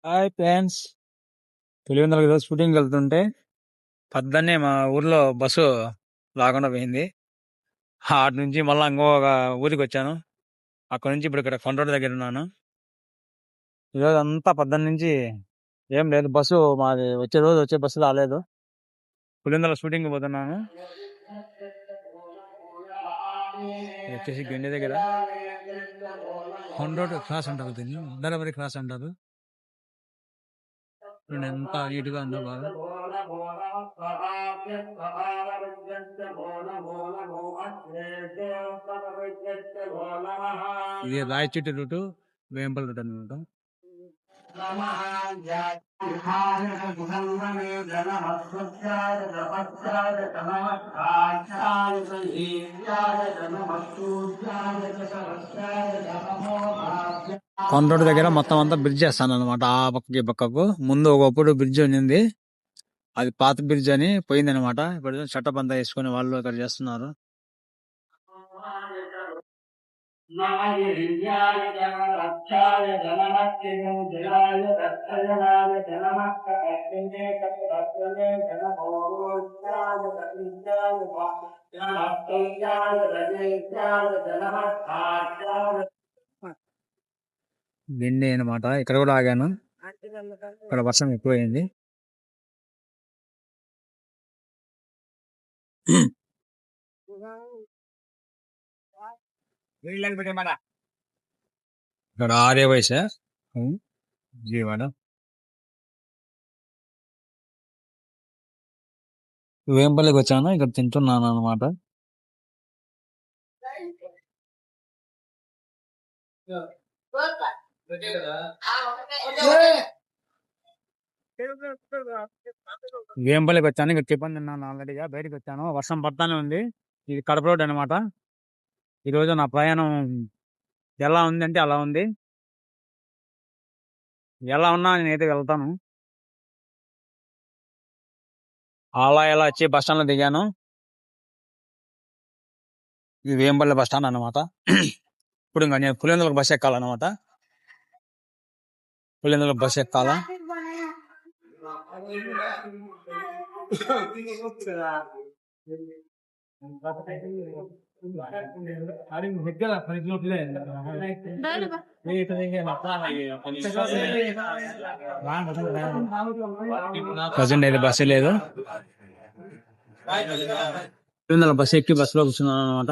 Hi friends. పులివెందులకు ఈరోజు షూటింగ్కి వెళ్తుంటే పొద్దున్నే మా ఊర్లో బస్సు రాకుండా పోయింది. అటు నుంచి మళ్ళీ ఇంకొక ఊరికి వచ్చాను. అక్కడ నుంచి ఇప్పుడు ఇక్కడ కొండోటి దగ్గర ఉన్నాను. ఈరోజు అంతా పొద్దున్న నుంచి ఏం లేదు, బస్సు మాది వచ్చే బస్సు రాలేదు. పులివెందుల షూటింగ్ పోతున్నాను. ఇది వచ్చేసి గండి దగ్గర కొండోటి క్రాస్ అంటారు, దీన్ని ఉద్దరబరి క్రాస్ అంటారు. ఎంత నీట్గా ఉందో బాగా. ఇది రాయచిట్టి రూటు, వేంపల్ రూట్ అనమాట. కొండోటి దగ్గర మొత్తం అంతా బ్రిడ్జ్ చేస్తాను అనమాట. ఆ పక్కకి పక్కకు ముందు ఒకప్పుడు బ్రిడ్జ్ ఉన్నింది, అది పాత బ్రిడ్జ్ అని పోయింది అనమాట. ఇప్పుడు షట్టప్ అంతా వేసుకుని వాళ్ళు అక్కడ చేస్తున్నారు. గిండి అనమాట. ఇక్కడ కూడా ఆగాను, ఇక్కడ వర్షం ఎక్కువైంది. ఇక్కడ ఆర్య వయస జీవాడ వేంపల్లికి వచ్చాను, ఇక్కడ తింటున్నాను అనమాట. వేంపల్లికి వచ్చాను, ఇక్కడ టిఫిన్ తిన్నాను ఆల్రెడీగా. బయటకు వచ్చాను, వర్షం పడతానే ఉంది. ఇది కడప రోడ్ అనమాట. ఈరోజు నా ప్రయాణం ఎలా ఉంది అంటే అలా ఉంది. ఎలా ఉన్నా నేనైతే వెళ్తాను. అలా ఎలా వచ్చి బస్ స్టాండ్ లో దిగాను. ఇది వేంపల్లి బస్ స్టాండ్ అనమాట. ఇప్పుడు ఇంకా నేను పులివెందులకు బస్ ఎక్కాలన్నమాట. పులివెందులకు బస్ ఎక్కాలా. ప్రజెంట్ అయితే బస్సు లేదు. బస్సు ఎక్కి బస్సులో కూర్చున్నాను అనమాట.